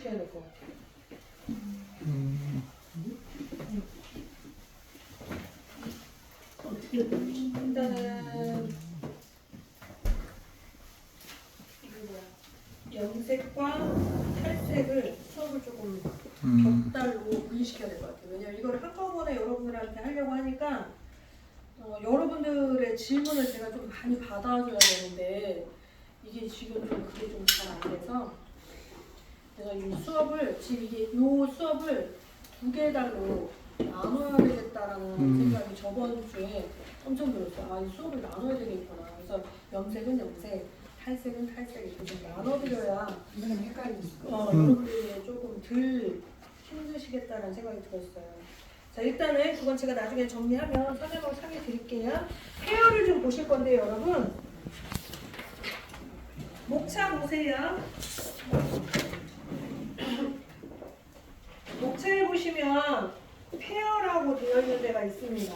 시켜야 될 것 같아요. 일단은 염색과 탈색을 수업을 조금 격달로 분리시켜야 될 것 같아요. 왜냐면 이걸 한꺼번에 여러분들한테 하려고 하니까 여러분들의 질문을 제가 좀 많이 받아줘야 되는데 이게 지금 좀 그게 좀 잘 안 돼서 제가 이 수업을 지금 이 수업을 두 개 달로 나눠야 되겠다라는 생각이 저번 주에 엄청 들었어요. 아, 이 수업을 나눠야 되겠구나. 그래서 염색은 염색, 탈색은 탈색 이렇게 좀 나눠드려야 이거는 헷갈리지. 여러분들이 조금 덜 힘드시겠다라는 생각이 들었어요. 자, 일단은 그건 제가 나중에 정리하면 선생님하고 상의 드릴게요. 헤어를 좀 보실 건데요, 여러분. 목차 보세요. 목차에 보시면 페어라고 되어 있는 데가 있습니다.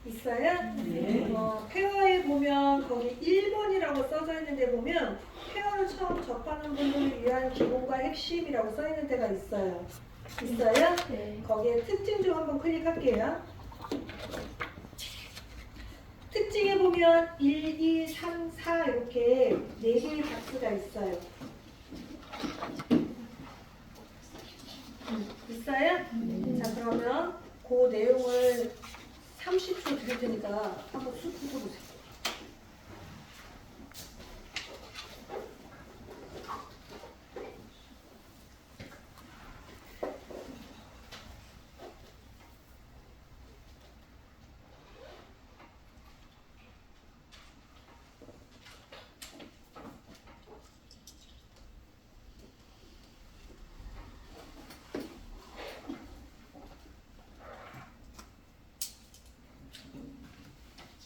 있어요? 네. 페어에 보면 거기 1번이라고 써져 있는 데 보면 페어를 처음 접하는 분들을 위한 기본과 핵심이라고 써 있는 데가 있어요. 있어요? 네. 거기에 특징 좀 한번 클릭할게요. 특징에 보면 1, 2, 3, 4 이렇게 4개의 박스가 있어요. 있어요? 자, 그러면 그 내용을 30초 드릴 테니까 한번 쑥 훑어보세요.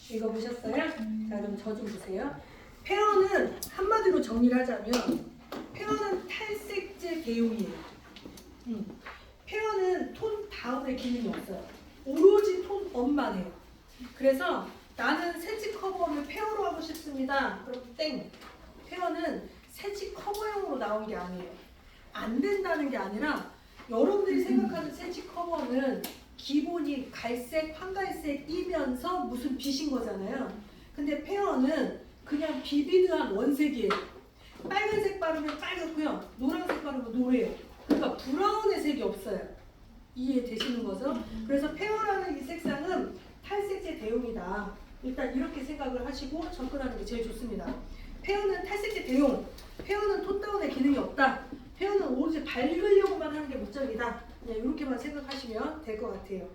읽어보셨어요? 자, 그럼 저 좀 보세요. 페어는 한마디로 정리를 하자면 페어는 탈색제 대용이에요. 페어는 톤 다음에 기능이 없어요. 오로지 톤 업만 해요. 그래서 나는 새치 커버를 페어로 하고 싶습니다. 그럼 땡. 페어는 새치 커버용으로 나온 게 아니에요. 안 된다는 게 아니라 여러분들이 생각하는 새치 커버는 기본이 갈색, 황갈색이면서 무슨 빛인 거잖아요. 근데 페어는 그냥 비비드한 원색이에요. 빨간색 바르면 빨갛고요. 노란색 바르면 노래요. 그러니까 브라운의 색이 없어요. 이해되시는 거죠? 그래서 페어라는 이 색상은 탈색제 대용이다. 일단 이렇게 생각을 하시고 접근하는 게 제일 좋습니다. 페어는 탈색제 대용. 페어는 톤다운의 기능이 없다. 페어는 오로지 밝으려고만 하는 게 목적이다. 그냥 이렇게만 생각하시면 될 것 같아요.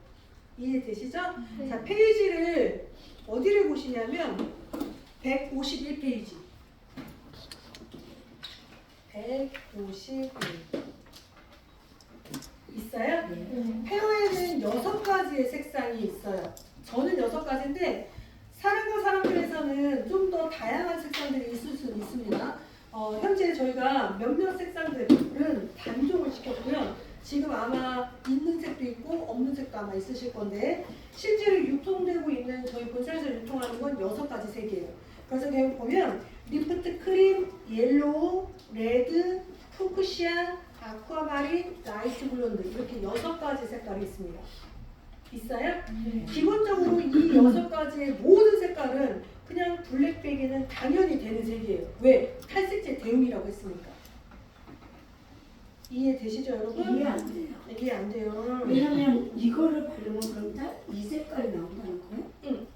이해되시죠? 네. 자, 페이지를 어디를 보시냐면 151페이지. 151. 있어요? 네. 페어에는 6가지의 색상이 있어요. 저는 6가지인데 사람과 사람들에서는 좀 더 다양한 색상들이 있을 수 있습니다. 현재 저희가 몇몇 색상들은 단종을 시켰고요. 지금 아마 있는 색도 있고 없는 색도 아마 있으실 건데 실제로 유통되고 있는 저희 본사에서 유통하는 건 6가지 색이에요. 그래서 여기 보면 리프트 크림, 옐로우, 레드, 푸크시아, 아쿠아마린, 라이트 블론드 이렇게 6가지 색깔이 있습니다. 있어요? 기본적으로 이 6가지의 모든 색깔은 그냥 블랙백에는 당연히 되는 색이에요. 왜? 탈색제 대용이라고 했으니까. 이해되시죠, 여러분? 이해 안 돼요. 이해 안 돼요. 왜냐면 이거를 바르면 그럼 다 이 색깔이 나온다는 거예요? 응.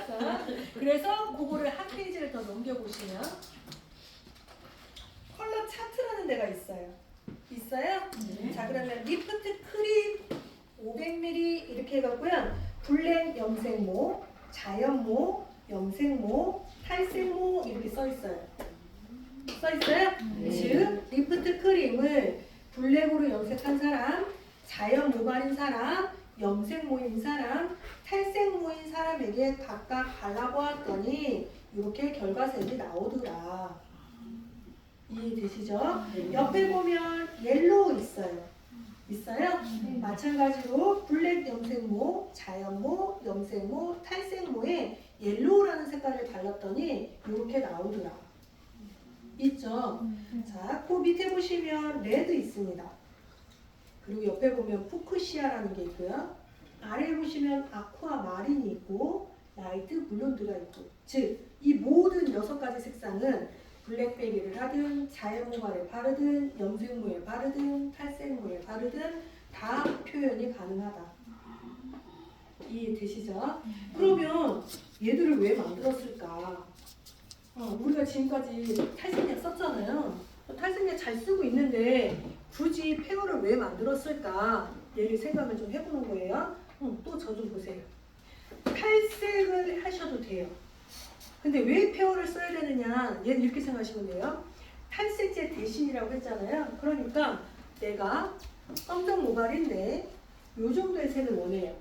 자, 그래서 그거를 한 페이지를 더 넘겨보시면 컬러 차트라는 데가 있어요. 있어요? 네. 자, 그러면 리프트 크림 500ml 이렇게 해갖고요. 블랙 염색모, 자연모, 염색모, 탈색모 이렇게 써 있어요. 써 있어요? 네. 즉 리프트 크림을 블랙으로 염색한 사람, 자연 모발인 사람, 염색모인 사람, 탈색모인 사람에게 각각 발라보았더니 이렇게 결과색이 나오더라. 이해되시죠? 네. 옆에 보면 옐로우 있어요. 있어요? 마찬가지로 블랙 염색모, 자연모, 염색모, 탈색모에 옐로우라는 색깔을 발랐더니 이렇게 나오더라. 있죠? 자, 그 밑에 보시면 레드 있습니다. 그리고 옆에 보면 푸크시아라는 게 있고요. 아래에 보시면 아쿠아 마린이 있고 라이트 블론드가 있고, 즉 이 모든 6가지 색상은 블랙베리를 하든 자연모발에 바르든 염색모에 바르든 탈색모에 바르든 다 표현이 가능하다. 이해되시죠? 그러면 얘들을 왜 만들었을까? 우리가 지금까지 탈색약 썼잖아요. 탈색약 잘 쓰고 있는데 굳이 페어를 왜 만들었을까? 얘를 생각을 좀 해보는 거예요. 또 저 좀 보세요. 탈색을 하셔도 돼요. 근데 왜 페어를 써야 되느냐? 얘는 이렇게 생각하시면 돼요. 탈색제 대신이라고 했잖아요. 그러니까 내가 검정 모발인데 이 정도의 색을 원해요.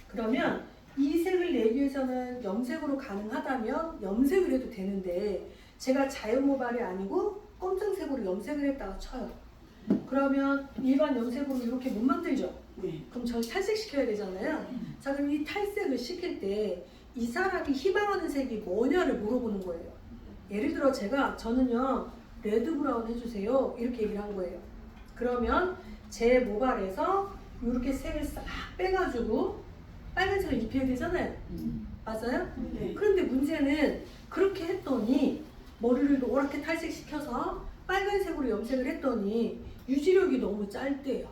그러면 이 색을 내기 위해서는 염색으로 가능하다면 염색을 해도 되는데 제가 자연 모발이 아니고 검정색으로 염색을 했다가 쳐요. 그러면 일반 염색으로 이렇게 못 만들죠? 네. 그럼 저 탈색시켜야 되잖아요. 자, 그럼 이 탈색을 시킬 때 이 사람이 희망하는 색이 뭐냐를 물어보는 거예요. 예를 들어 저는요 레드 브라운 해주세요 이렇게 얘기를 한 거예요. 그러면 제 모발에서 이렇게 색을 싹 빼가지고 빨간색을 입혀야 되잖아요. 맞아요? 네. 그런데 문제는 그렇게 했더니 머리를 노랗게 탈색시켜서 빨간색으로 염색을 했더니 유지력이 너무 짧대요.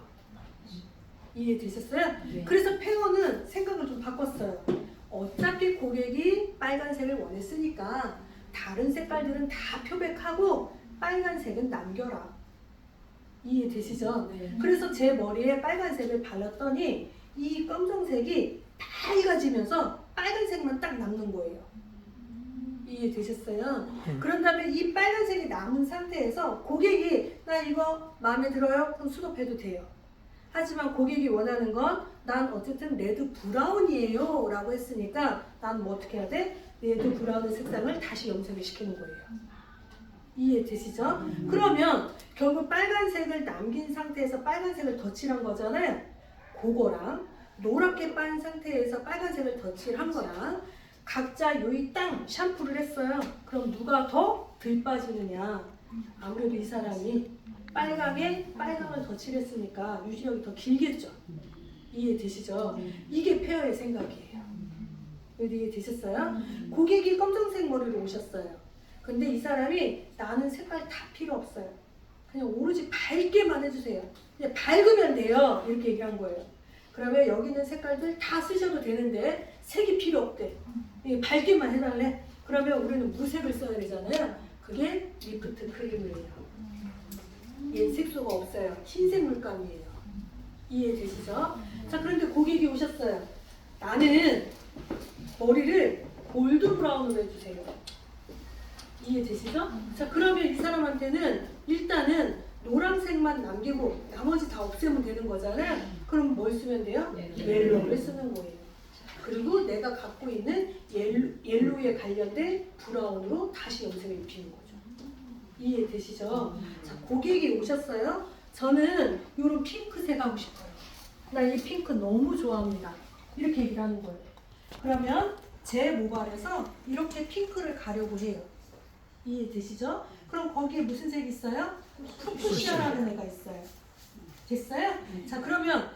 이해되셨어요? 네. 그래서 페어는 생각을 좀 바꿨어요. 어차피 고객이 빨간색을 원했으니까 다른 색깔들은 다 표백하고 빨간색은 남겨라. 이해되시죠? 네. 그래서 제 머리에 빨간색을 발랐더니 이 검정색이 빨개지면서 빨간색만 딱 남는 거예요. 이해되셨어요? 그런 다음에 이 빨간색이 남은 상태에서 고객이 나 이거 마음에 들어요? 그럼 수납해도 돼요. 하지만 고객이 원하는 건 난 어쨌든 레드 브라운이에요 라고 했으니까 난 뭐 어떻게 해야 돼? 레드 브라운의 색상을 다시 염색을 시키는 거예요. 이해되시죠? 그러면 결국 빨간색을 남긴 상태에서 빨간색을 덧칠한 거잖아요. 그거랑 노랗게 빤 상태에서 빨간색을 덧칠한 거랑 각자 요이 땅 샴푸를 했어요. 그럼 누가 더 덜 빠지느냐? 아무래도 이 사람이 빨강에 빨강을 덧칠했으니까 유지력이 더 길겠죠. 이해되시죠? 이게 페어의 생각이에요. 이해되셨어요? 고객이 검정색 머리로 오셨어요. 근데 이 사람이 나는 색깔 다 필요 없어요. 그냥 오로지 밝게만 해주세요. 그냥 밝으면 돼요. 이렇게 얘기한 거예요. 그러면 여기 있는 색깔들 다 쓰셔도 되는데 색이 필요 없대. 밝게만 해달래. 그러면 우리는 무색을 써야 되잖아요. 그게 리프트 크림이에요. 얘 색소가 없어요. 흰색 물감이에요. 이해되시죠? 자, 그런데 고객이 오셨어요. 나는 머리를 골드 브라운으로 해주세요. 이해되시죠? 자, 그러면 이 사람한테는 일단은 노란색만 남기고 나머지 다 없애면 되는 거잖아요. 그럼 뭘 쓰면 돼요? 옐로우를 쓰는 거예요. 그리고 내가 갖고 있는 옐로우에 관련된 브라운으로 다시 염색을 입히는 거죠. 이해되시죠? 자, 고객이 오셨어요. 저는 이런 핑크색 하고 싶어요. 나 이 핑크 너무 좋아합니다. 이렇게 얘기를 하는 거예요. 그러면 제 모발에서 이렇게 핑크를 가려고 해요. 이해되시죠? 그럼 거기에 무슨 색이 있어요? 푸쿠시아라는 애가 있어요. 됐어요? 자, 그러면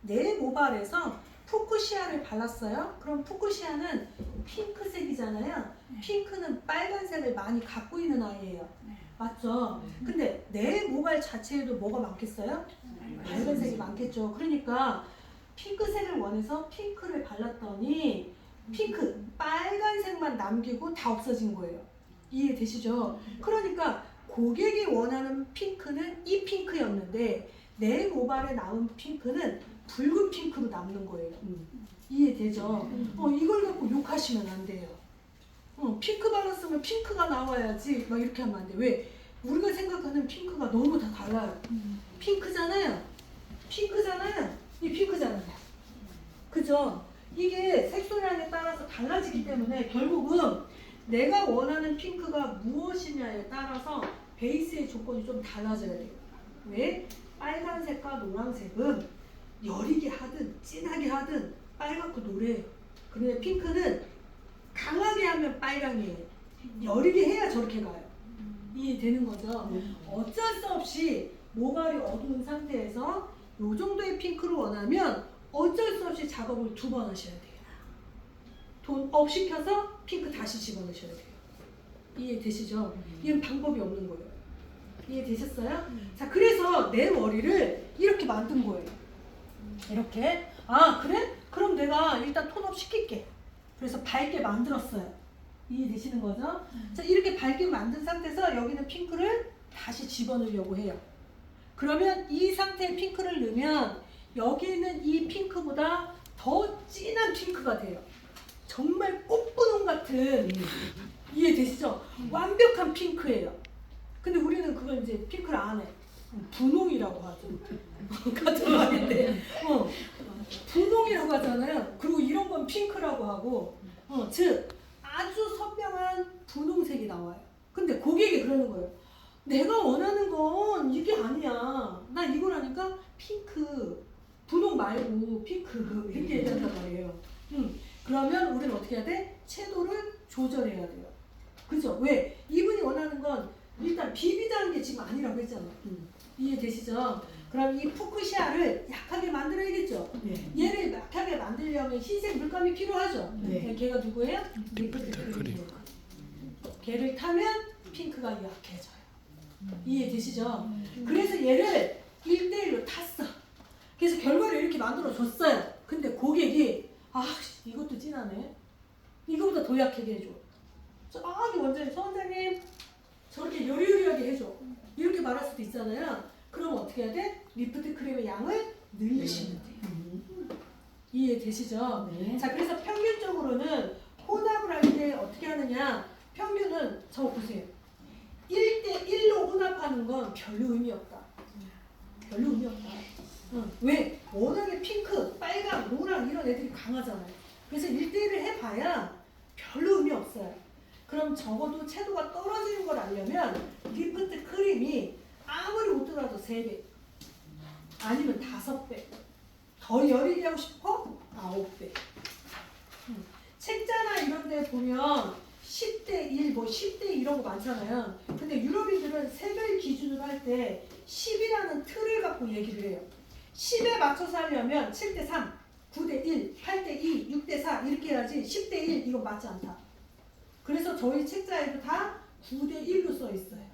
내 모발에서 푸쿠시아를 발랐어요. 그럼 푸쿠시아는 핑크색이잖아요. 핑크는 빨간색을 많이 갖고 있는 아이예요. 맞죠? 근데 내 모발 자체에도 뭐가 많겠어요? 빨간색이 많겠죠. 그러니까 핑크색을 원해서 핑크를 발랐더니 빨간색만 남기고 다 없어진 거예요. 이해되시죠? 그러니까 고객이 원하는 핑크는 이 핑크였는데 내 모발에 나온 핑크는 붉은 핑크로 남는 거예요. 이해되죠? 이걸 갖고 욕하시면 안 돼요. 핑크 발랐으면 핑크가 나와야지 막 이렇게 하면 안 돼. 왜? 우리가 생각하는 핑크가 너무 다 달라요. 핑크잖아요. 이 핑크잖아요. 그죠? 이게 색소량에 따라서 달라지기 때문에 결국은 내가 원하는 핑크가 무엇이냐에 따라서 베이스의 조건이 좀 달라져야 돼요. 왜? 빨간색과 노란색은 여리게 하든 진하게 하든 빨갛고 노래요. 그런데 핑크는 강하게 하면 빨강이에요. 여리게 해야 저렇게 가요. 이해되는 거죠? 어쩔 수 없이 모발이 어두운 상태에서 이 정도의 핑크를 원하면 어쩔 수 없이 작업을 2번 하셔야 돼요. 돈 업 시켜서 핑크 다시 집어넣으셔야 돼요. 이해되시죠? 이건 방법이 없는 거예요. 이해되셨어요? 자, 그래서 내 머리를 이렇게 만든 거예요. 이렇게. 아, 그래? 그럼 내가 일단 톤업 시킬게. 그래서 밝게 만들었어요. 이해되시는 거죠? 자, 이렇게 밝게 만든 상태에서 여기는 핑크를 다시 집어넣으려고 해요. 그러면 이 상태에 핑크를 넣으면 여기는 이 핑크보다 더 진한 핑크가 돼요. 정말 꽃분홍 같은, 이해되시죠? 완벽한 핑크예요. 근데 우리는 그걸 이제 핑크를 안 해. 분홍이라고 하죠. 같은 말인데. 분홍이라고 하잖아요. 그리고 이런 건 핑크라고 하고, 즉 아주 선명한 분홍색이 나와요. 근데 고객이 그러는 거예요. 내가 원하는 건 이게 아니야. 나 이거라니까 핑크, 분홍 말고 핑크 이렇게 얘기한단 말이에요. 그러면 우리는 어떻게 해야 돼? 채도를 조절해야 돼요. 그죠? 왜? 이분이 원하는 건 일단 비비드한 게 지금 아니라고 했잖아. 이해되시죠? 그럼 이 푸크시아를 약하게 만들어야겠죠? 네. 얘를 약하게 만들려면 흰색 물감이 필요하죠? 네. 걔가 누구예요? 리프트 크림. 걔를 타면 핑크가 약해져요. 이해되시죠? 그래서 얘를 1대1로 탔어. 그래서 결과를 이렇게 만들어줬어요. 근데 고객이 이것도 진하네. 이거보다 더 약하게 해줘. 저기 원장님, 원장님 저렇게 요리요리하게 해줘. 이렇게 말할 수도 있잖아요. 그럼 어떻게 해야 돼? 리프트 크림의 양을 늘리시면 돼요. 이해되시죠? 네. 자, 그래서 평균적으로는 혼합을 할 때 어떻게 하느냐? 평균은 저거 보세요. 1대1로 혼합하는 건 별로 의미 없다. 별로 의미 없다. 왜? 워낙에 핑크, 빨강, 노랑 이런 애들이 강하잖아요. 그래서 1대1을 해봐야 별로 의미 없어요. 그럼 적어도 채도가 떨어지는 걸 알려면 리프트 크림이 아무리 못하더라도 3배 아니면 5배 더 열리게 하고 싶어? 9배. 책자나 이런 데 보면 10대1, 뭐 10대 이런 거 많잖아요. 근데 유럽인들은 색을 기준으로 할 때 10이라는 틀을 갖고 얘기를 해요. 10에 맞춰서 하려면 7대3, 9대1, 8대2, 6대4 이렇게 해야지 10대1 이거 맞지 않다. 그래서 저희 책자에도 다 9대1로 써 있어요.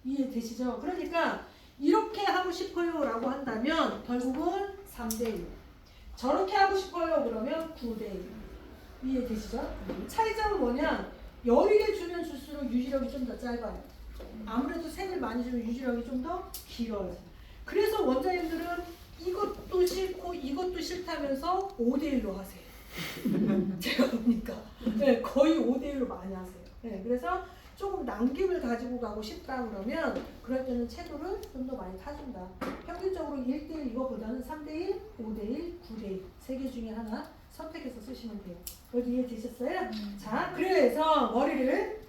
이해되시죠? 그러니까 이렇게 하고 싶어요 라고 한다면 결국은 3대1. 저렇게 하고 싶어요 그러면 9대1. 이해되시죠? 차이점은 뭐냐? 여리게 주면 줄수록 유지력이 좀 더 짧아요. 아무래도 색을 많이 주면 유지력이 좀 더 길어요. 그래서 원장님들은 이것도 싫고 이것도 싫다면서 5대1로 하세요. 제가 보니까 네, 거의 5대1로 많이 하세요. 네, 그래서 조금 남김을 가지고 가고 싶다 그러면 그럴 때는 채도를 좀 더 많이 타준다. 평균적으로 1대1 이거보다는 3대1, 5대1, 9대1 세 개 중에 하나 선택해서 쓰시면 돼요. 여기 이해되셨어요? 자, 그래서 머리를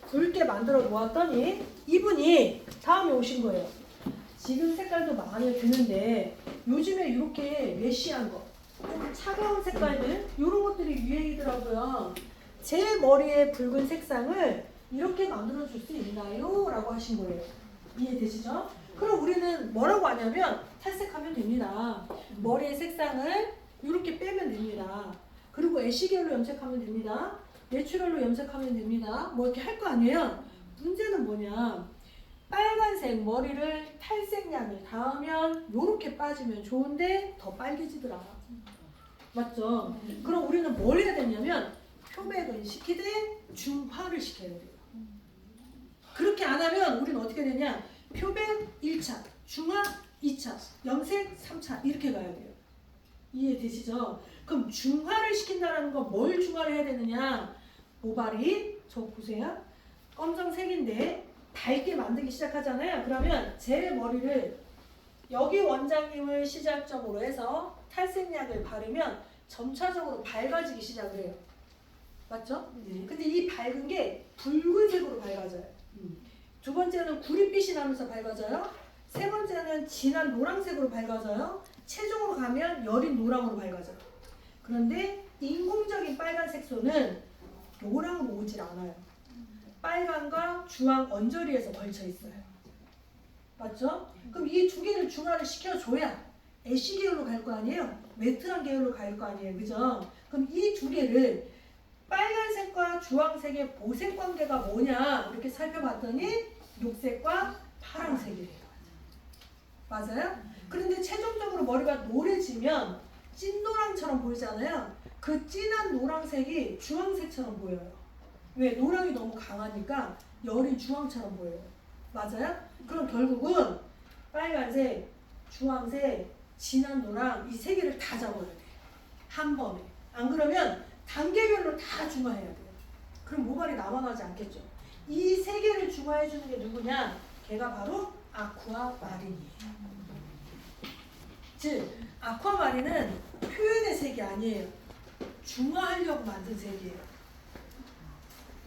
붉게 만들어 놓았더니 이분이 다음에 오신 거예요. 지금 색깔도 마음에 드는데 요즘에 이렇게 메쉬한 거, 좀 차가운 색깔들 이런 것들이 유행이더라고요. 제 머리의 붉은 색상을 이렇게 만들어 줄 수 있나요? 라고 하신 거예요. 이해되시죠? 그럼 우리는 뭐라고 하냐면 탈색하면 됩니다. 머리의 색상을 이렇게 빼면 됩니다. 그리고 애쉬계열로 염색하면 됩니다. 내추럴로 염색하면 됩니다. 뭐 이렇게 할 거 아니에요? 문제는 뭐냐? 빨간색 머리를 탈색약을 닿으면 이렇게 빠지면 좋은데 더 빨개지더라. 맞죠? 그럼 우리는 뭘 해야 되냐면 표백을 시키되 중화를 시켜야 돼요. 그렇게 안 하면 우리는 어떻게 되냐? 표백 1차, 중화 2차, 염색 3차 이렇게 가야 돼요. 이해되시죠? 그럼 중화를 시킨다는 건 뭘 중화를 해야 되느냐? 모발이 저 보세요. 검정색인데 밝게 만들기 시작하잖아요. 그러면 제 머리를 여기 원장님을 시작점으로 해서 탈색약을 바르면 점차적으로 밝아지기 시작을 해요. 맞죠? 네. 근데 이 밝은 게 붉은색으로 밝아져요. 두 번째는 구릿빛이 나면서 밝아져요. 세 번째는 진한 노란색으로 밝아져요. 최종으로 가면 여린 노랑으로 밝아져요. 그런데 인공적인 빨간 색소는 노랑으로 오질 않아요. 빨간과 주황 언저리에서 걸쳐 있어요. 맞죠? 그럼 이 두 개를 중화를 시켜줘야 애쉬 계열로 갈 거 아니에요? 매트한 계열로 갈 거 아니에요? 그죠? 그럼 이 두 개를 빨간색과 주황색의 보색 관계가 뭐냐 이렇게 살펴봤더니 녹색과 파란색이래요. 맞아요? 그런데 최종적으로 머리가 노래지면 찐노랑처럼 보이잖아요. 그 진한 노란색이 주황색처럼 보여요. 왜? 노랑이 너무 강하니까 열이 주황처럼 보여요. 맞아요? 그럼 결국은 빨간색, 주황색, 진한 노랑 이 세 개를 다 잡아야 돼요. 한 번에. 안 그러면 단계별로 다 중화해야 돼요. 그럼 모발이 남아나지 않겠죠. 이 세 개를 중화해 주는 게 누구냐? 걔가 바로 아쿠아마린이에요. 즉 아쿠아마린은 표현의 색이 아니에요. 중화하려고 만든 색이에요.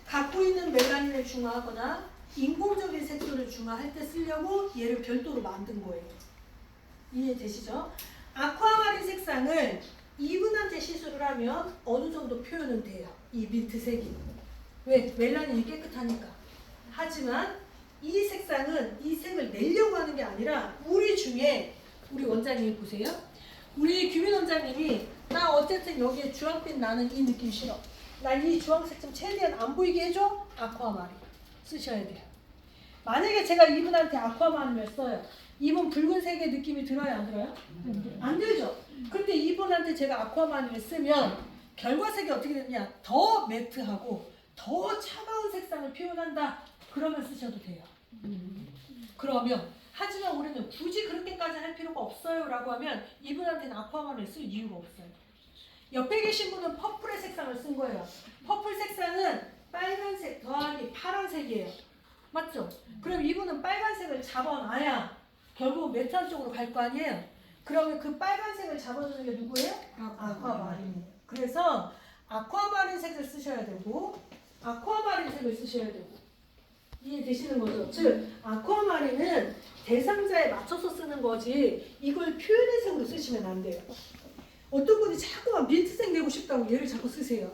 갖고 있는 멜라닌을 중화하거나 인공적인 색소를 중화할 때 쓰려고 얘를 별도로 만든 거예요. 이해되시죠? 아쿠아마린 색상을 이분한테 시술을 하면 어느 정도 표현은 돼요. 이 민트색이. 왜? 멜라닌이 깨끗하니까. 하지만 이 색상은 이 색을 내려고 하는 게 아니라 우리 중에 우리 원장님이 보세요. 우리 규민 원장님이 나 어쨌든 여기에 주황빛 나는 이 느낌 싫어. 나 이 주황색 좀 최대한 안 보이게 해줘. 아쿠아마린 쓰셔야 돼요. 만약에 제가 이분한테 아쿠아마린을 써요. 이분 붉은색의 느낌이 들어요? 안 들어요? 안 들죠? 근데 이분한테 제가 아쿠아마린을 쓰면 결과색이 어떻게 되느냐? 더 매트하고 더 차가운 색상을 표현한다. 그러면 쓰셔도 돼요. 그러면 하지만 우리는 굳이 그렇게까지 할 필요가 없어요 라고 하면 이분한테는 아쿠아마린을 쓸 이유가 없어요. 옆에 계신 분은 퍼플의 색상을 쓴 거예요. 퍼플 색상은 빨간색 더하기 파란색이에요. 맞죠? 그럼 이분은 빨간색을 잡아놔야 결국 매트한 쪽으로 갈 거 아니에요? 그러면 그 빨간색을 잡아주는 게 누구예요? 아쿠아마린이에요. 그래서 아쿠아마린 색을 쓰셔야 되고 아쿠아마린 색을 쓰셔야 되고 이해되시는 거죠? 즉 아쿠아마린은 대상자에 맞춰서 쓰는 거지 이걸 표현의 색으로 쓰시면 안 돼요. 어떤 분이 자꾸만 민트색 내고 싶다고 얘를 자꾸 쓰세요.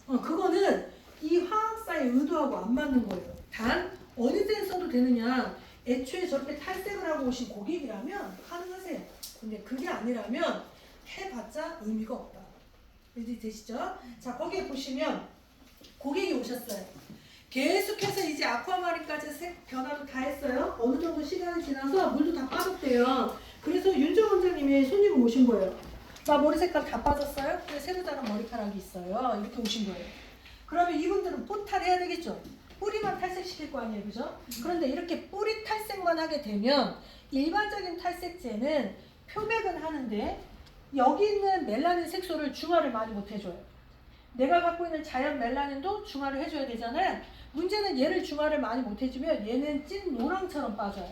그거는 이 화학사의 의도하고 안 맞는 거예요. 단 어느 때 써도 되느냐? 애초에 저렇게 탈색을 하고 오신 고객이라면 가능하세요. 근데 그게 아니라면 해봤자 의미가 없다. 이해되시죠? 자 거기에 보시면 고객이 오셨어요. 계속해서 이제 아쿠아마린까지 색 변화도 다 했어요. 어느 정도 시간이 지나서 물도 다 빠졌대요. 그래서 윤정 원장님이 손님을 오신 거예요. 나 머리 색깔 다 빠졌어요? 근데 새로 자란 머리카락이 있어요. 이렇게 오신 거예요. 그러면 이분들은 포탈해야 되겠죠? 뿌리만 탈색시킬 거 아니에요, 그죠? 그런데 이렇게 뿌리 탈색만 하게 되면 일반적인 탈색제는 표백은 하는데 여기 있는 멜라닌 색소를 중화를 많이 못 해줘요. 내가 갖고 있는 자연 멜라닌도 중화를 해줘야 되잖아요. 문제는 얘를 중화를 많이 못 해주면 얘는 찐 노랑처럼 빠져요.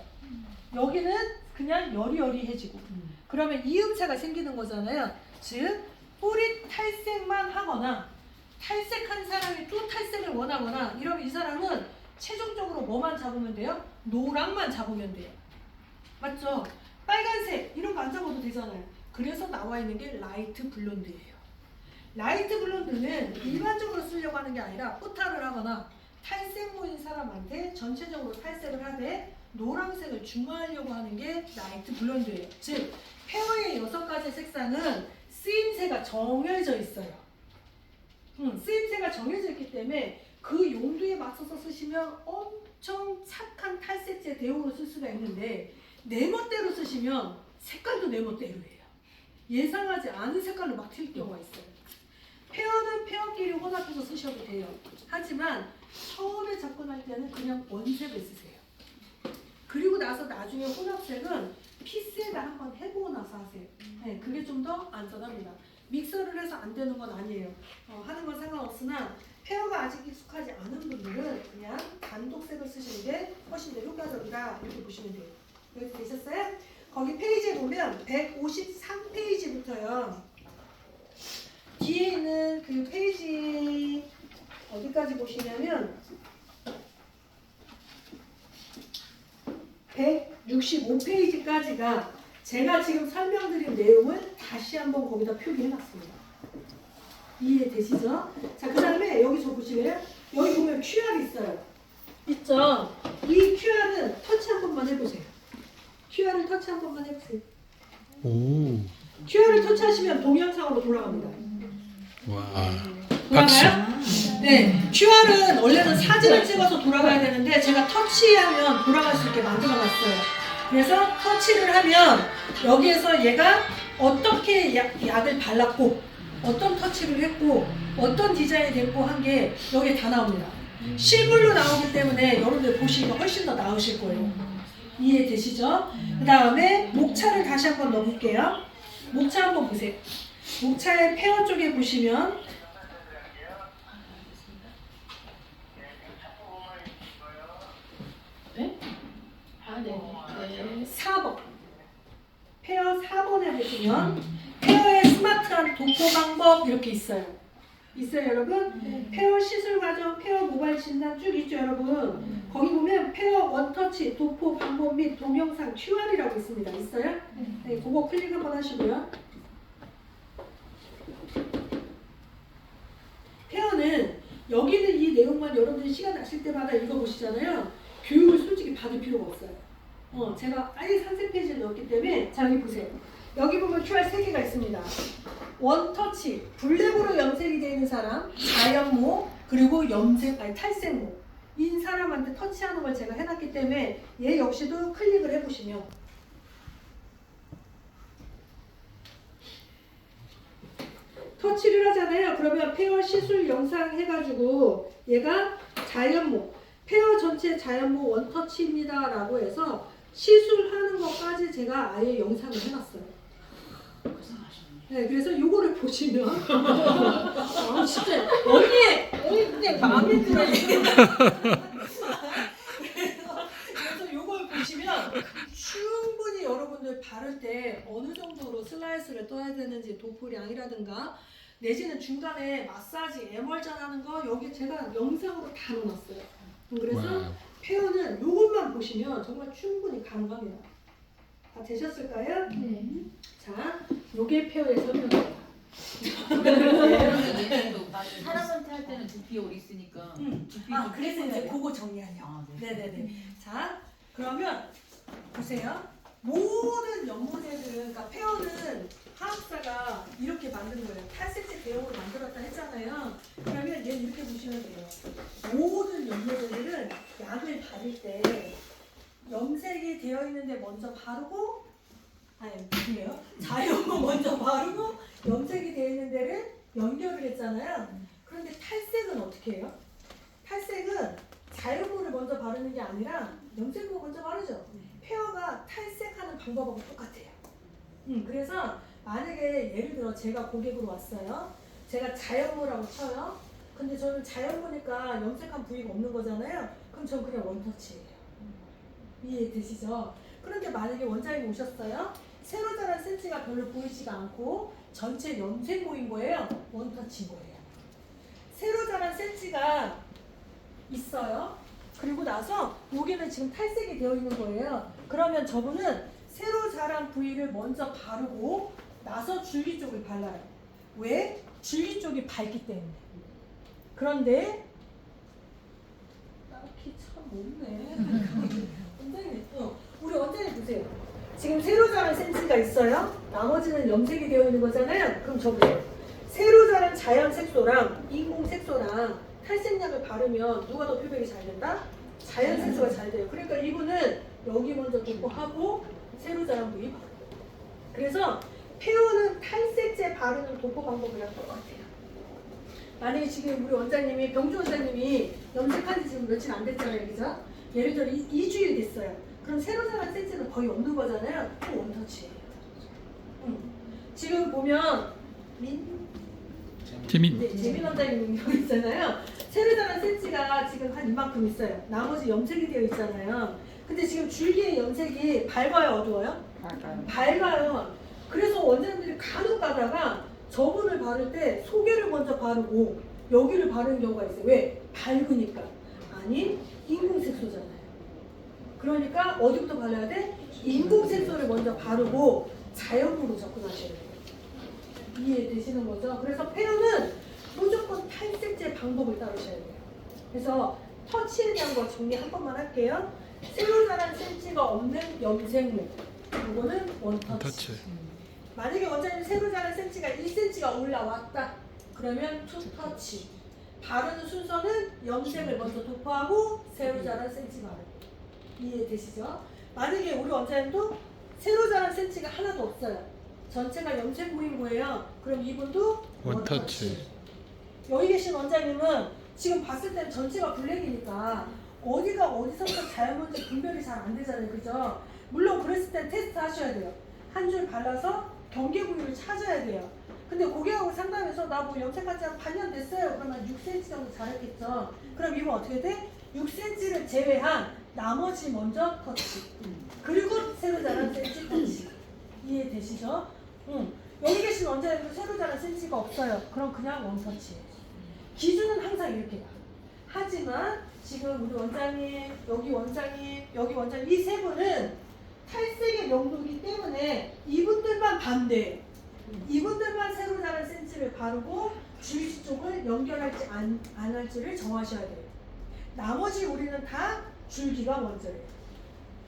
여기는 그냥 여리여리해지고 그러면 이음차가 생기는 거잖아요. 즉 뿌리 탈색만 하거나 탈색한 사람이 또 탈색을 원하거나 이러면 이 사람은 최종적으로 뭐만 잡으면 돼요? 노랑만 잡으면 돼요. 맞죠? 빨간색 이런 거 안 잡아도 되잖아요. 그래서 나와 있는 게 라이트 블론드예요. 라이트 블론드는 일반적으로 쓰려고 하는 게 아니라 포탈을 하거나 탈색모인 사람한테 전체적으로 탈색을 하되 노란색을 중화하려고 하는 게 라이트 블론드예요. 즉 페어의 6가지 색상은 쓰임새가 정해져 있어요. 쓰임새가 정해져 있기 때문에 그 용도에 맞춰서 쓰시면 엄청 착한 탈색제 대용으로 쓸 수가 있는데 내 멋대로 쓰시면 색깔도 내 멋대로예요. 예상하지 않은 색깔로 막 튈 경우가 있어요. 페어는 페어끼리 혼합해서 쓰셔도 돼요. 하지만 처음에 접근할 때는 그냥 원색을 쓰세요. 그리고 나서 나중에 혼합색은 피스에다 한번 해보고 나서 하세요. 네, 그게 좀 더 안전합니다. 믹서를 해서 안 되는 건 아니에요. 하는 건 상관없으나 페어가 아직 익숙하지 않은 분들은 그냥 단독색을 쓰시는 게 훨씬 더 효과적이다 이렇게 보시면 돼요. 여기 되셨어요? 거기 페이지에 보면 153페이지부터요. 뒤에 있는 그 페이지 어디까지 보시냐면 165페이지까지가 제가 지금 설명드린 내용을 다시 한번 거기다 표기해놨습니다. 이해되시죠? 자, 그 다음에 여기 저 보시면 여기 보면 QR 있어요. 있죠? 이 QR은 터치 한 번만 해보세요. QR을 터치 한 번만 해보세요. 오. QR을 터치하시면 동영상으로 돌아갑니다. 와. 돌아가요? 네. QR은 원래는 사진을 찍어서 돌아가야 되는데 제가 터치하면 돌아갈 수 있게 만들어놨어요. 그래서 터치를 하면 여기에서 얘가 어떻게 약을 발랐고 어떤 터치를 했고 어떤 디자인이 됐고 한 게 여기에 다 나옵니다. 실물로 나오기 때문에 여러분들 보시기가 훨씬 더 나으실 거예요. 이해되시죠? 그 다음에 목차를 다시 한번 넣어볼게요. 목차 한번 보세요. 목차의 페어 쪽에 보시면 네? 아, 네. 네. 4번 페어 4번에 보시면 페어의 스마트한 도포 방법 이렇게 있어요. 있어요 여러분? 페어 시술 과정, 페어 모발 진단 쭉 있죠 여러분? 거기 보면 페어 원터치, 도포 방법 및 동영상 QR이라고 있습니다. 있어요? 네, 그거 클릭 한번 하시고요. 페어는 여기는 이 내용만 여러분들이 시간 나실 때마다 읽어보시잖아요. 교육을 솔직히 받을 필요가 없어요. 제가 아예 상세 페이지에 넣었기 때문에 자 여기 보세요. 여기 보면 QR 3개가 있습니다. 원터치, 블랙으로 염색이 되어 있는 사람, 자연모, 그리고 탈색모 인 사람한테 터치하는 걸 제가 해놨기 때문에 얘 역시도 클릭을 해보시면 터치를 하잖아요. 그러면 페어 시술 영상 해가지고 얘가 자연모, 페어 전체 자연모 원터치입니다 라고 해서 시술하는 것까지 제가 아예 영상을 해놨어요. 네, 그래서 요거를 보시면 아 진짜 언니 근데 마음에 들어요. 그래서 요걸 보시면 충분히 여러분들 바를 때 어느 정도로 슬라이스를 떠야 되는지 도포량이라든가 내지는 중간에 마사지, 에멀전 하는 거 여기 제가 영상으로 다 넣어놨어요. 그래서 와. 페어는 요것만 보시면 정말 충분히 가능합니다. 다 되셨을까요? 네. 자, 요게 페어의 설명입니다. 사람한테 할 때는 두피 오리 있으니까. 아, 그래서 이제 그거 정리하려고. 아, 네. 네네네. 자, 그러면 보세요. 모든 연모제들은, 그러니까 페어는 화학사가 이렇게 만든 거예요. 탈색제 대용으로 만들었다 했잖아요. 그러면 얘는 이렇게 보시면 돼요. 모든 연모제들은 약을 바를 때 염색이 되어 있는데 먼저 바르고, 아니, 뭐예요? 자연모 먼저 바르고 염색이 되어 있는 데를 연결을 했잖아요. 그런데 탈색은 어떻게 해요? 탈색은 자연모를 먼저 바르는 게 아니라 염색모 먼저 바르죠. 페어가 탈색하는 방법하고 똑같아요. 그래서 만약에 예를 들어 제가 고객으로 왔어요. 제가 자연모라고 쳐요. 근데 저는 자연모니까 염색한 부위가 없는 거잖아요. 그럼 전 그냥 원터치예요. 이해되시죠? 그런데 만약에 원장님 오셨어요. 새로 자란 센치가 별로 보이지가 않고 전체 염색모인 거예요. 원터치인 거예요. 새로 자란 센치가 있어요. 그리고 나서 여기는 지금 탈색이 되어 있는 거예요. 그러면 저분은 새로 자란 부위를 먼저 바르고 나서 줄기 쪽을 발라요. 왜? 줄기 쪽이 밝기 때문에. 그런데 딱히 참 없네. 원장님, 우리 원장님 보세요. 지금 새로 자란 센치가 있어요. 나머지는 염색이 되어 있는 거잖아요. 그럼 저 보세요. 새로 자란 자연 색소랑 인공 색소랑 탈색약을 바르면 누가 더 표백이 잘 된다? 자연 색소가 잘 돼요. 그러니까 이분은 여기 먼저 도포하고 새로 자란 부위 바르고. 그래서 페어는 탈색제 바르는 도포 방법이랑 똑같아요. 만약에 지금 우리 원장님이 병주 원장님이 염색한 지 지금 며칠 안 됐잖아요, 그죠? 예를 들어 2주일 됐어요. 그럼 새로 자란 센치는 거의 없는 거잖아요. 또 원터치예요. 지금 보면 재민. 네, 재민 원장님 여기 있잖아요. 새로 자란 센치가 지금 한 이만큼 있어요. 나머지 염색이 되어 있잖아요. 근데 지금 줄기의 염색이 밝아요, 어두워요? 밝아요. 그래서 원장님들이 간혹 가다가 저분을 바를 때 소개를 먼저 바르고 여기를 바르는 경우가 있어요. 왜? 밝으니까. 아니, 인공색소잖아요. 그러니까 어디부터 발라야 돼? 인공색소를 먼저 바르고 자연으로 접근하셔야 돼요. 이해되시는 거죠? 그래서 페어는 무조건 탈색제 방법을 따르셔야 돼요. 그래서 터치에 대한 거 정리 한 번만 할게요. 새로 자란 센치가 없는 염색물. 이거는 원터치. 터치. 만약에 원장님 새로 자란 센치가 1cm가 올라왔다. 그러면 투터치. 바르는 순서는 염색을 먼저 도포하고 새로 자란 센치 바르고. 이해되시죠? 만약에 우리 원장님도 새로 자란 센치가 하나도 없어요. 전체가 염색물인 거예요. 그럼 이분도 원터치. 여기 계신 원장님은 지금 봤을 때는 전체가 블랙이니까 어디가 어디서부터 자연먼지 분별이 잘 안 되잖아요. 그죠? 물론 그랬을 때 테스트 하셔야 돼요. 한 줄 발라서 경계 부위를 찾아야 돼요. 근데 고객하고 상담해서 나 뭐 염색한 지 한 반년 됐어요. 그러면 6cm 정도 자랐겠죠. 그럼 이건 어떻게 돼? 6cm를 제외한 나머지 먼저 터치. 그리고 새로 자란 센치 터치. 이해되시죠? 여기 계신 원장님도 새로 자란 센치가 없어요. 그럼 그냥 원터치예요. 기준은 항상 이렇게 봐. 하지만 지금 우리 원장님, 여기 원장님, 여기 원장님 이 세 분은 탈색의 명도이기 때문에 이분들만 반대해요. 이분들만 새로 자란 센치를 바르고 주위지 쪽을 연결할지 안 할지를 정하셔야 돼요. 나머지 우리는 다 줄기가 먼저예요.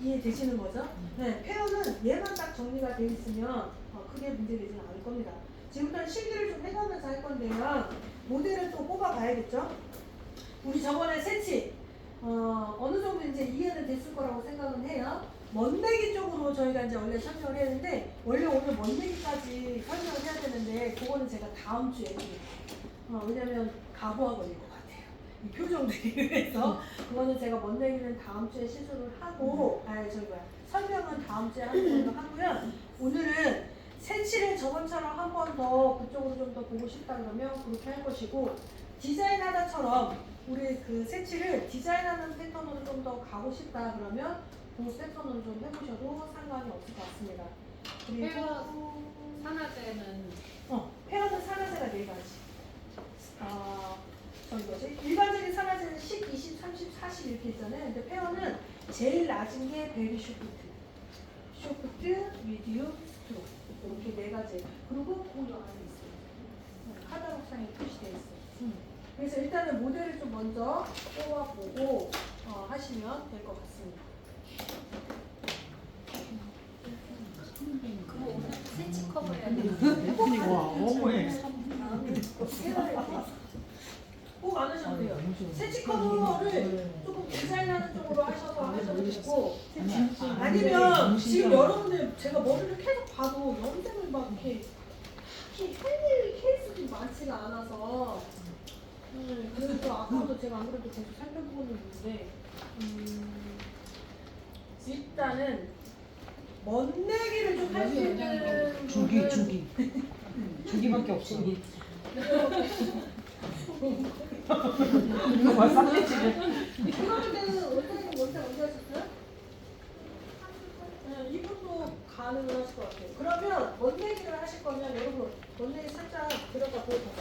이해되시는 거죠? 네, 페어는 얘만 딱 정리가 되어 있으면 크게 문제되지는 않을 겁니다. 지금부터 실기를 좀 해가면서 할 건데요. 모델을 또 뽑아봐야겠죠? 우리 저번에 센치 어느 정도 이제 이해는 됐을 거라고 생각은 해요. 먼데기 쪽으로 저희가 이제 원래 설명을 했는데 원래 오늘 먼데기까지 설명을 해야 되는데 그거는 제가 다음 주에 왜냐면 가부화 걸릴 것 같아요. 이 표정들이 그래서 그거는 제가 먼데기는 다음 주에 시술을 하고 설명은 다음 주에 하는 걸로 하고요. 오늘은 센치를 저번처럼 한 번 더 그쪽으로 좀 더 보고 싶다 그러면 그렇게 할 것이고 디자인 하다처럼 우리 그 센치를 디자인하는 패턴으로 좀 더 가고 싶다 그러면 그 패턴으로 좀 해보셔도 상관이 없을 것 같습니다. 그리고 산화제는 페어는 산화제가 4가지. 저기 뭐지? 일반적인 산화제는 10, 20, 30, 40 이렇게 있잖아요. 근데 페어는 제일 낮은 게 베리 쇼프트, 미디움, 스트로 이렇게 4가지. 그리고 그 안에 있어요. 카탈로그상에 표시되어 있어요. 그래서 일단은 모델을 좀 먼저 뽑아보고 하시면 될 것 같습니다. 그거 오늘 센치 커버 해야 돼. 와, 어머해. 꼭 안 하셔도 돼요. 세치 커버를 조금 디자인하는 쪽으로 하셔도 되고 아니면 지금 여러분들 제가 머리를 계속 봐도 염색을 막 이렇게 딱히 할 케이스들이 많지가 않아서 그래서 아까도 제가 안 그래도 계속 살펴보고는 있는데 일단은 먼데기를 좀 할 수 있는 주기밖에 없어. 그러면 때는 원장님 먼저 하셨어요? 네, 이분도 가능을 하실 것 같아요. 그러면 먼데기를 하실 거면 여러분 먼데기 살짝 들어가 보세요.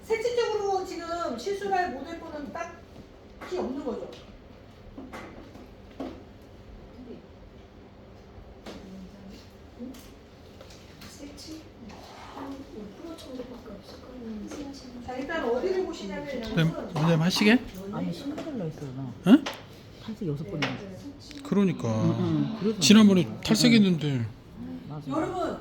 실질적으로 지금 시술할 모델분은 딱히 없는 거죠. 세치 한 5% 정도밖에 없을 거예요. 자 일단 어디를 보시냐면 원장님 하시게? 아니, 신가달라 했어요, 나. 응? 탈색 6번이나. 그러니까 그래서 지난번에 탈색했는데 맞아. 여러분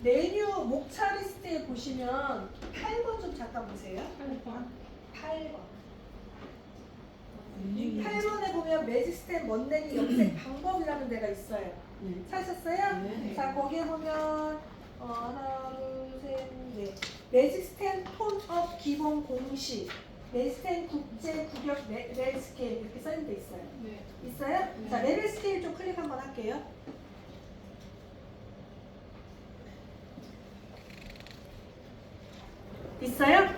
메뉴 목차 리스트에 보시면 8번 좀 잠깐 보세요. 8번. 이 8번에 보면 매직스텝 먼데기 염색 방법이라는 데가 있어요. 찾으셨어요? 네. 자 거기에 보면 하나, 둘, 셋, 넷. 매직스텝 톤업 기본 공식, 매직스텝 국제 구격 레벨 스케일 이렇게 써있는 데 있어요. 네. 있어요? 자 레벨 스케일 좀 클릭 한번 할게요. 있어요?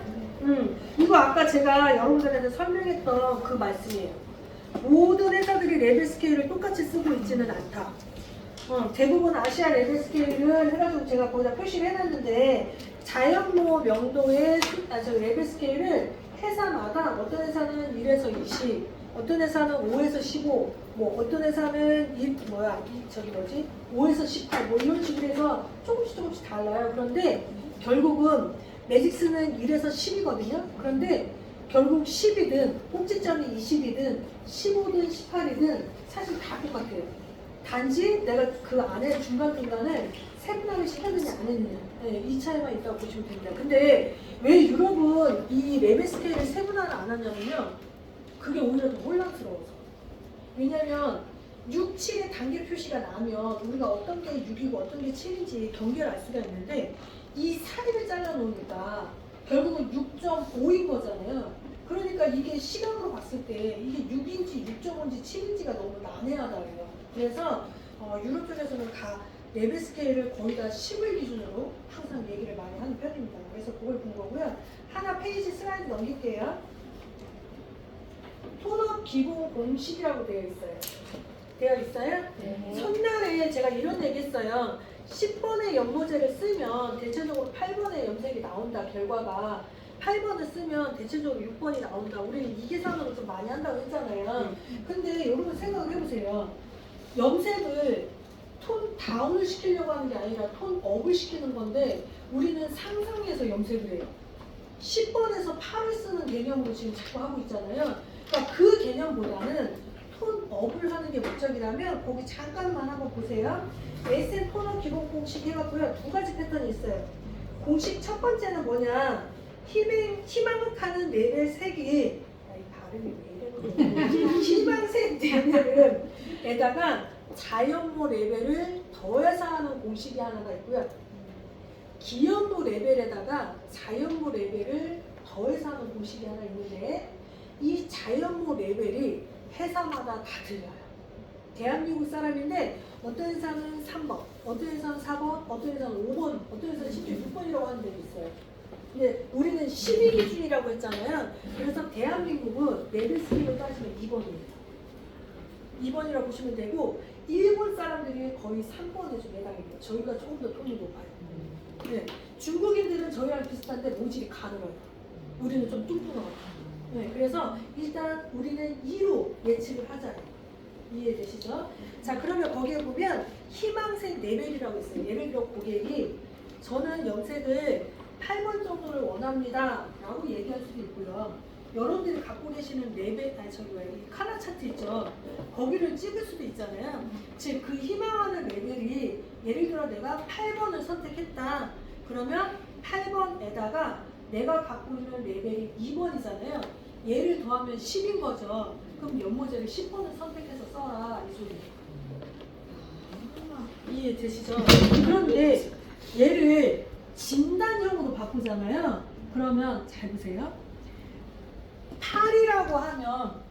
이거 아까 제가 여러분들한테 설명했던 그 말씀이에요. 모든 회사들이 레벨 스케일을 똑같이 쓰고 있지는 않다. 대부분 아시아 레벨 스케일을 해가지고 제가 거기다 표시를 해놨는데 자연모 명도의 레벨 스케일을 회사마다 어떤 회사는 1에서 20, 어떤 회사는 5에서 15, 뭐 어떤 회사는 5에서 18, 뭐 이런 식으로 해서 조금씩 달라요. 그런데 결국은 매직스는 1에서 10이거든요. 그런데 결국 10이든 꼭지점이 20이든 15든 18이든 사실 다 똑같아요. 단지 내가 그 안에 중간중간에 세분화를 시켰느냐 안 했느냐, 네, 이 차이만 있다고 보시면 됩니다. 근데 왜 유럽은 이 레벨 스케일을 세분화를 안 하냐면요, 그게 오히려 더 혼란스러워서. 왜냐면 6, 7의 단계 표시가 나면 우리가 어떤 게 6이고 어떤 게 7인지 경계를 알 수가 있는데, 이 사이를 잘라놓으니까 결국은 6.5인 거잖아요. 그러니까 이게 시간으로 봤을 때 이게 6인지 6.5인지 7인지가 너무 난해하다고요. 그래서 유럽 쪽에서는 다 레벨 스케일을 거의 다 10을 기준으로 항상 얘기를 많이 하는 편입니다. 그래서 그걸 본 거고요. 하나 페이지 슬라이드 넘길게요. 톤업 기본 공식이라고 되어 있어요. 되어 있어요? 네. 첫날에 제가 이런 얘기 했어요. 10번의 연모제를 쓰면 대체적으로 8번의 염색이 나온다. 결과가 8번을 쓰면 대체적으로 6번이 나온다. 우리는 이 계산으로 좀 많이 한다고 했잖아요. 근데 여러분 생각을 해보세요. 염색을 톤 다운을 시키려고 하는 게 아니라 톤 업을 시키는 건데 우리는 상상해서 염색을 해요. 10번에서 8을 쓰는 개념으로 지금 자꾸 하고 있잖아요. 그러니까 그 개념보다는 톤 업을 하는 게 목적이라면 거기 잠깐만 한번 보세요. SM 톤업 기본 공식 해갖고요. 두 가지 패턴이 있어요. 공식 첫 번째는 뭐냐? 희망하는 레벨 색이, 이 발음이 왜 이러는 희망색 레벨에다가 자연모 레벨을 더해서 하는 공식이 하나가 있고요. 기연모 레벨에다가 자연모 레벨을 더해서 하는 공식이 하나 있는데, 이 자연모 레벨이 회사마다 다 틀려요. 대한민국 사람인데 어떤 회사는 3번, 어떤 회사는 4번, 어떤 회사는 5번, 어떤 회사는 심지어 6번이라고 하는 데도 있어요. 근데 우리는 12 기준이라고 했잖아요. 그래서 대한민국은 레벨 스케일로 따지면 2번이에요. 2번이라고 보시면 되고, 일본 사람들이 거의 3번에 좀 해당이 돼요. 저희가 조금 더 톤이 높아요. 네. 중국인들은 저희랑 비슷한데 모질이 가늘어요. 우리는 좀 뚱뚱하고. 네. 그래서 일단 우리는 2로 예측을 하자요. 이해되시죠? 자, 그러면 거기에 보면 희망색 레벨이라고 있어요. 예를 들어 고객이 저는 염색을 8번 정도를 원합니다 라고 얘기할 수도 있고요. 여러분들이 갖고 계시는 레벨, 이 카나 차트 있죠? 거기를 찍을 수도 있잖아요. 즉, 그 희망하는 레벨이 예를 들어 내가 8번을 선택했다. 그러면 8번에다가 내가 갖고 있는 레벨이 2번이잖아요. 얘를 더하면 10인 거죠. 그럼 연모제를 10번을 선택해서 써라. 이 소리. 이해되시죠? 그런데 얘를 진단형으로 바꾸잖아요. 그러면 잘 보세요. 8이라고 하면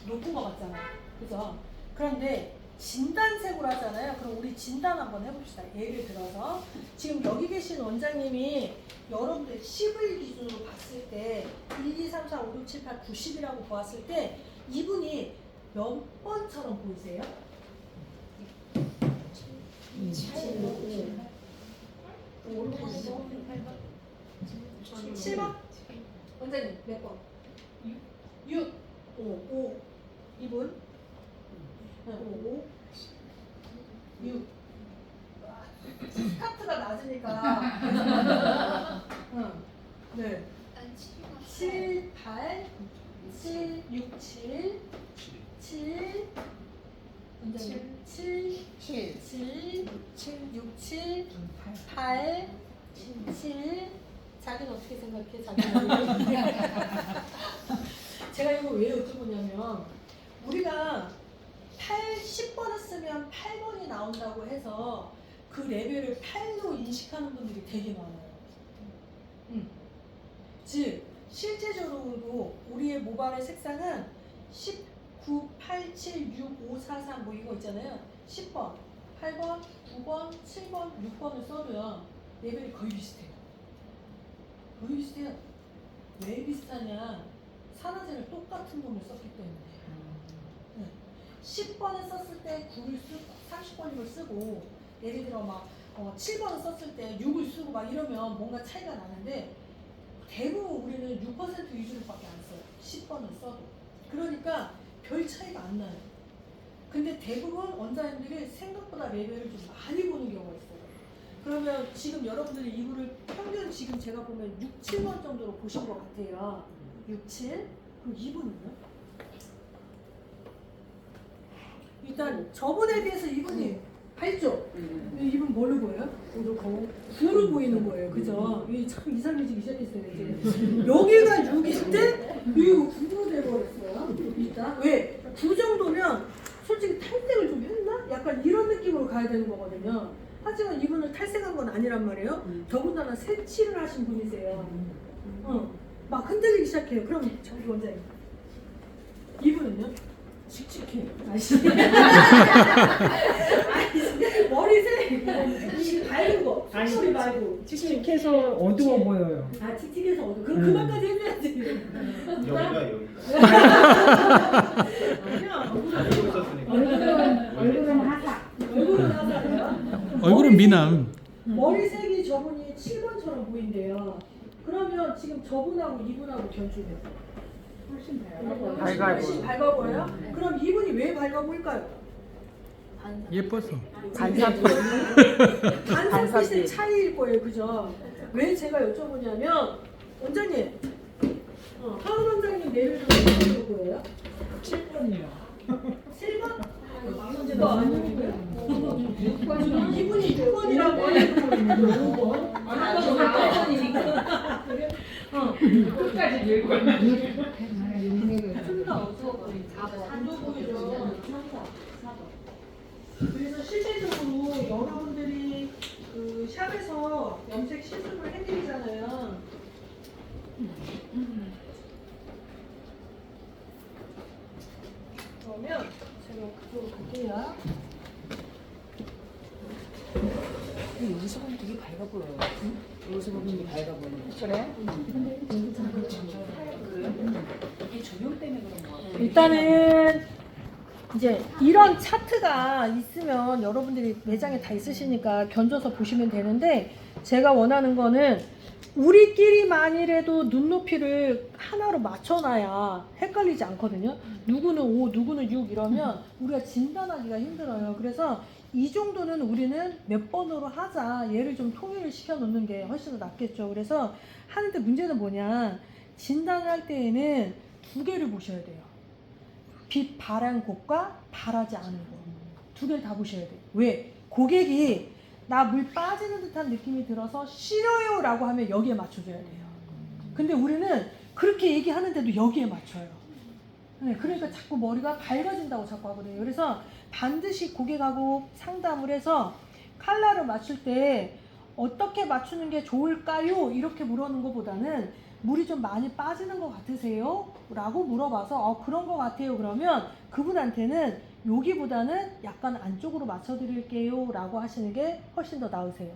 높은 것 같잖아요. 그죠? 그런데 진단색으로 하잖아요. 그럼 우리 진단 한번 해봅시다. 예를 들어서 지금 여기 계신 원장님이 여러분들 10을 기준으로 봤을 때 1, 2, 3, 4, 5, 6, 7, 8, 9, 10이라고 보았을 때 이분이 몇 번처럼 보이세요? 7번? 원장님 몇 번? 6, 5, 2분? 5, 6. 스타트가 낮으니까. 네. 7, 8, 7, 6, 7, 7, 7, 6, 7, 8, 7. 자기는 어떻게 생각해? 자기는. 제가 이거 왜 여쭤보냐면, 우리가 10번을 쓰면 8번이 나온다고 해서 그 레벨을 8로 인식하는 분들이 되게 많아요. 즉, 실제적으로 우리의 모발의 색상은 19, 8, 7, 6, 5, 4, 3 뭐 이거 있잖아요. 10번, 8번, 9번, 7번, 6번을 써도요. 레벨이 거의 비슷해요. 거의 비슷해요. 왜 비슷하냐? 산화제를 똑같은 놈을 썼기 때문에. 10번을 썼을 때 9를 쓰고 30번을 쓰고, 예를 들어 막 7번을 썼을 때 6을 쓰고 막 이러면 뭔가 차이가 나는데 대부분 우리는 6% 위주로밖에 안 써요. 10번을 써도. 그러니까 별 차이가 안 나요. 근데 대부분 원장님들이 생각보다 레벨을 좀 많이 보는 경우가 있어요. 그러면 지금 여러분들이 이불을 평균 지금 제가 보면 6, 7번 정도로 보신 것 같아요. 6, 7. 그럼 2분은요? 일단 저번에 비해서 이분이 밝죠? 이분 뭘로 보여요? 9로 보이는 거예요. 그죠? 이게 참 이상해지기 시작했어요. 이제. 여기가 6인데 이거 9로 돼버렸어요. 일단 왜? 9 정도면 솔직히 탈색을 좀 했나? 약간 이런 느낌으로 가야 되는 거거든요. 하지만 이분은 탈색한 건 아니란 말이에요. 더군다나 색칠을 하신 분이세요. 막 흔들리기 시작해요. 그럼 저기 원장님. 이분은요? 칙칙해. 머리색 이 밝은 거. 머리 말고. 칙칙해서 어두워 보여요. 아 칙칙해서 어두. 그럼 그만까지 해줘야지. 여기가 아니야. 알고 있었으니까. 얼굴은 하사. 얼굴은 하잖아요. 얼굴은 미남. 머리색이 저분이 7번처럼 보인대요. 그러면 지금 저분하고 이분하고 견주해요. 훨씬 밝아 훨씬 밝아 보여요? 그럼 이분이 왜 밝아 보일까요? 예뻐서. 반사빛의 차이일 거예요, 그죠? 왜 제가 여쭤보냐면 원장님, 하은 원장님 내일 좀 보여요? 7번이요. 7번? 문제도 아니고요. 이분이 6번이라고 해요. 6번이니까. 끝까지 밀고. 좀더 어두워 보이는 4번. 그래서 실질적으로 여러분들이 그 샵에서 염색 시술을 해드리잖아요. 그러면 제가 그쪽으로 갈게요. 여기서 보면 되게 밝아 보여요. 여기서 보면 되게 밝아 보여요. 그래? 이게 조명 때문에 그런 거 같아. 일단은 이제 이런 차트가 있으면 여러분들이 매장에 다 있으시니까 견줘서 보시면 되는데 제가 원하는 거는 우리끼리만이라도 눈높이를 하나로 맞춰놔야 헷갈리지 않거든요. 누구는 5, 누구는 6 이러면 우리가 진단하기가 힘들어요. 그래서 이 정도는 우리는 몇 번으로 하자. 얘를 좀 통일을 시켜 놓는 게 훨씬 더 낫겠죠. 그래서 하는데 문제는 뭐냐. 진단을 할 때에는 두 개를 보셔야 돼요. 빛 바란 곳과 바라지 않은 곳. 두 개를 다 보셔야 돼요. 왜? 고객이 나 물 빠지는 듯한 느낌이 들어서 싫어요 라고 하면 여기에 맞춰줘야 돼요. 근데 우리는 그렇게 얘기하는데도 여기에 맞춰요. 네, 그러니까 자꾸 머리가 밝아진다고 자꾸 하거든요. 그래서 반드시 고객하고 상담을 해서 컬러를 맞출 때 어떻게 맞추는 게 좋을까요? 이렇게 물어보는 것보다는 물이 좀 많이 빠지는 것 같으세요? 라고 물어봐서 그런 것 같아요. 그러면 그분한테는 여기보다는 약간 안쪽으로 맞춰드릴게요 라고 하시는 게 훨씬 더 나으세요.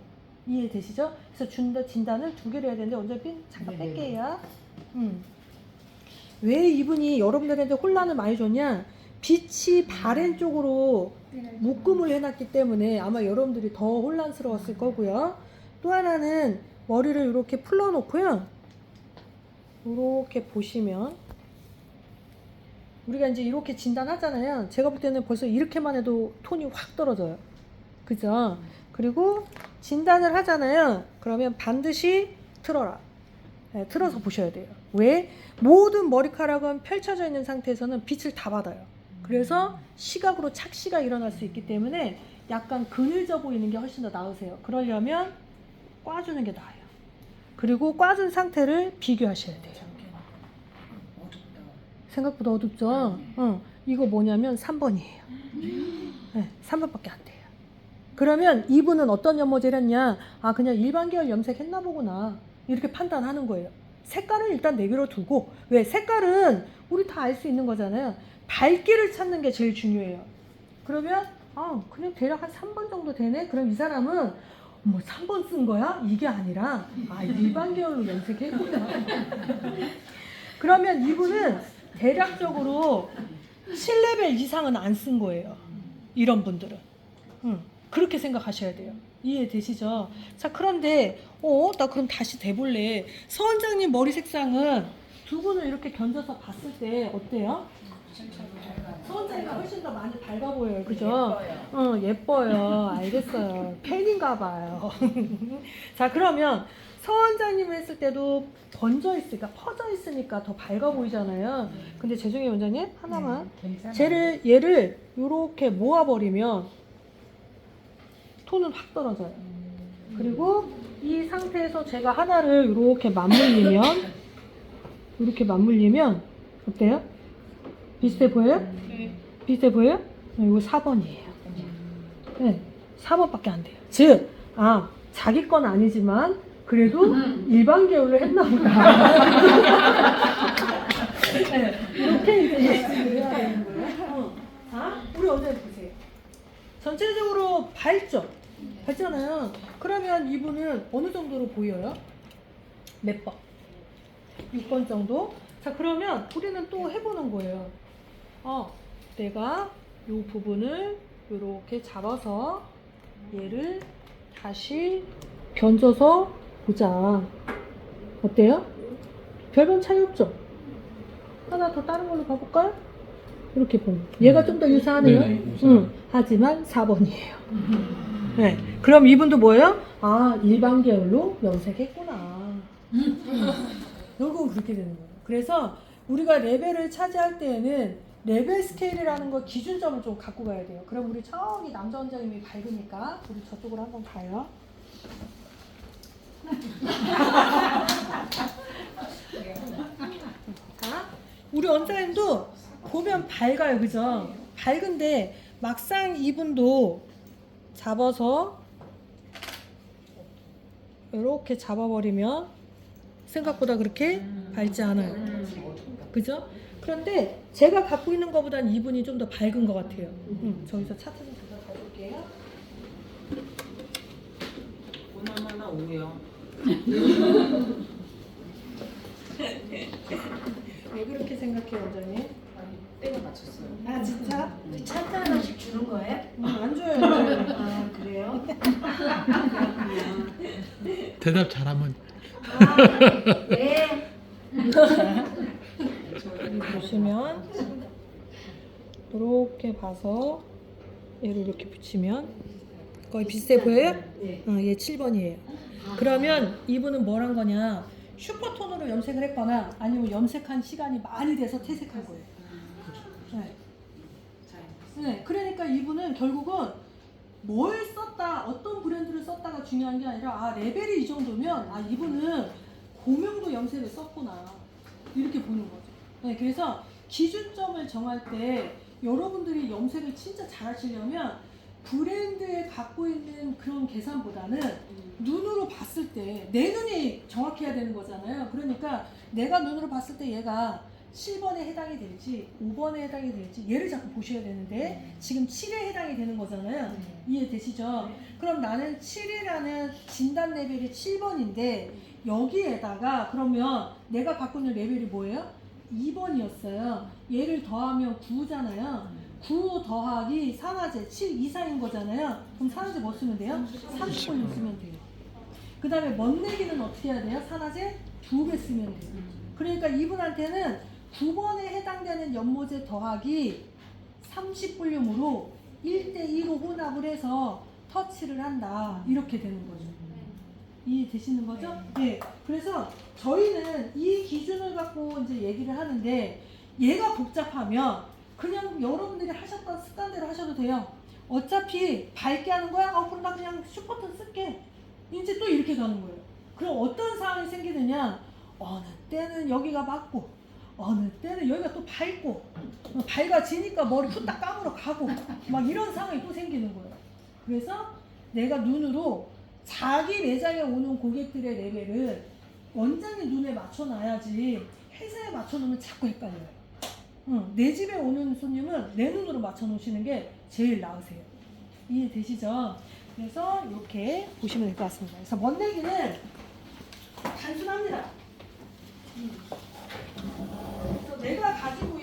이해되시죠? 그래서 진단을 두 개를 해야 되는데 먼저 잠깐 뺄게요. 왜 이분이 여러분들한테 혼란을 많이 줬냐? 빛이 바른 쪽으로 묶음을 해놨기 때문에 아마 여러분들이 더 혼란스러웠을 거고요. 또 하나는 머리를 이렇게 풀러놓고요. 이렇게 보시면 우리가 이제 이렇게 진단하잖아요. 제가 볼 때는 벌써 이렇게만 해도 톤이 확 떨어져요. 그죠? 그리고 진단을 하잖아요. 그러면 반드시 틀어라. 네, 틀어서 보셔야 돼요. 왜? 모든 머리카락은 펼쳐져 있는 상태에서는 빛을 다 받아요. 그래서 시각으로 착시가 일어날 수 있기 때문에 약간 그늘져 보이는 게 훨씬 더 나으세요. 그러려면 꽈주는 게 나아요. 그리고 꽈준 상태를 비교하셔야 돼요. 생각보다 어둡죠? 이거 뭐냐면 3번이에요. 네, 3번밖에 안 돼요. 그러면 이분은 어떤 연모제를 했냐? 그냥 일반 계열 염색했나 보구나. 이렇게 판단하는 거예요. 색깔은 일단 내비로 두고, 왜? 색깔은 우리 다 알 수 있는 거잖아요. 밝기를 찾는 게 제일 중요해요. 그러면 그냥 대략 한 3번 정도 되네? 그럼 이 사람은 뭐 3번 쓴 거야? 이게 아니라 일반 계열로 염색했구나. 그러면 이분은 대략적으로 7레벨 이상은 안 쓴 거예요. 이런 분들은. 그렇게 생각하셔야 돼요. 이해되시죠? 자, 그런데 나 그럼 다시 대볼래. 서 원장님 머리 색상은 두 분을 이렇게 견져서 봤을 때 어때요? 서 원장님이 훨씬 더 많이 밝아 보여요. 그죠? 예뻐요. 알겠어요. 팬인가 봐요. 자, 그러면 서 원장님 했을 때도 번져 있으니까, 퍼져 있으니까 더 밝아 보이잖아요. 근데 죄송해요, 원장님. 하나만. 얘를 이렇게 모아버리면 톤은 확 떨어져요. 그리고 이 상태에서 제가 하나를 이렇게 맞물리면 어때요? 비슷해 보여요? 네. 비슷해 보여요? 이거 4번이에요. 네, 4번밖에 안 돼요. 즉, 자기 건 아니지만 그래도 일반 계열로 했나 보다. 네, 이렇게 이제 예측을 해야 되는 거예요. 자, 우리 원장님 보세요. 전체적으로 밝죠? 밝잖아요. 그러면 이분은 어느 정도로 보여요? 몇 번? 6번 정도? 자, 그러면 우리는 또 해보는 거예요. 내가 이 부분을 이렇게 잡아서 얘를 다시 변져서 보자. 어때요? 별반 차이 없죠? 하나 더 다른 걸로 봐볼까요? 이렇게 보면 얘가 좀 더 유사하네요. 네네, 하지만 4번이에요. 네. 그럼 이분도 뭐예요? 일반 계열로 염색했구나. 결국은 그렇게 되는 거예요. 그래서 우리가 레벨을 차지할 때에는 레벨 스케일이라는 거 기준점을 좀 갖고 가야 돼요. 그럼 우리 저기 남자 원장님이 밝으니까 우리 저쪽으로 한번 가요. 자, 우리 원장님도 보면 밝아요, 그죠? 밝은데 막상 이분도 잡아서 이렇게 잡아버리면 생각보다 그렇게 밝지 않아요. 그죠? 그런데 제가 갖고 있는 것보다는 이분이 좀 더 밝은 것 같아요. 저기서 차트 좀 잠깐 가볼게요. 오나마나 오요. 왜 그렇게 생각해요, 원장님? 때가 맞췄어요. 진짜? 차트 하나씩 주는 거예요? 안 줘요, 원장님. 그래요? 대답 잘하면 네. 보시면 이렇게 봐서 얘를 이렇게 붙이면 거의 비슷해 보여요? 네. 얘 7번이에요. 그러면 이분은 뭘 한 거냐? 슈퍼톤으로 염색을 했거나 아니면 염색한 시간이 많이 돼서 퇴색한 거예요. 네. 네, 그러니까 이분은 결국은 뭘 썼다, 어떤 브랜드를 썼다가 중요한 게 아니라 레벨이 이 정도면 이분은 고명도 염색을 썼구나 이렇게 보는 거죠. 네, 그래서 기준점을 정할 때 여러분들이 염색을 진짜 잘 하시려면 브랜드에 갖고 있는 그런 계산보다는 눈으로 봤을 때 내 눈이 정확해야 되는 거잖아요. 그러니까 내가 눈으로 봤을 때 얘가 7번에 해당이 될지 5번에 해당이 될지 얘를 자꾸 보셔야 되는데 지금 7에 해당이 되는 거잖아요. 이해되시죠? 그럼 나는 7이라는 진단 레벨이 7번인데 여기에다가 그러면 내가 갖고 있는 레벨이 뭐예요? 2번이었어요. 얘를 더하면 9잖아요. 9 더하기 산화제 7 이상인 거잖아요. 그럼 산화제 뭐 쓰면 돼요? 30번 쓰면 돼요. 그 다음에 멋내기는 어떻게 해야 돼요? 산화제 2배 쓰면 돼요. 그러니까 이분한테는 9번에 해당되는 연모제 더하기 30볼륨으로 1대2로 혼합을 해서 터치를 한다. 이렇게 되는 거죠. 이해되시는 거죠? 네. 그래서 저희는 이 기준을 갖고 이제 얘기를 하는데 얘가 복잡하면 그냥 여러분들이 하셨던 습관대로 하셔도 돼요. 어차피 밝게 하는 거야? 그럼 나 그냥 슈퍼톤 쓸게. 이제 또 이렇게 가는 거예요. 그럼 어떤 상황이 생기느냐? 어느 때는 여기가 맞고 어느 때는 여기가 또 밝고 밝아지니까 머리 후딱 감으러 가고 막 이런 상황이 또 생기는 거예요. 그래서 내가 눈으로 자기 매장에 오는 고객들의 레벨을 원장님 눈에 맞춰놔야지 회사에 맞춰놓으면 자꾸 헷갈려요. 내 집에 오는 손님은 내 눈으로 맞춰놓으시는 게 제일 나으세요. 이해되시죠? 그래서 이렇게 보시면 될 것 같습니다. 그래서 멋내기는 단순합니다. 그래서 내가 가지고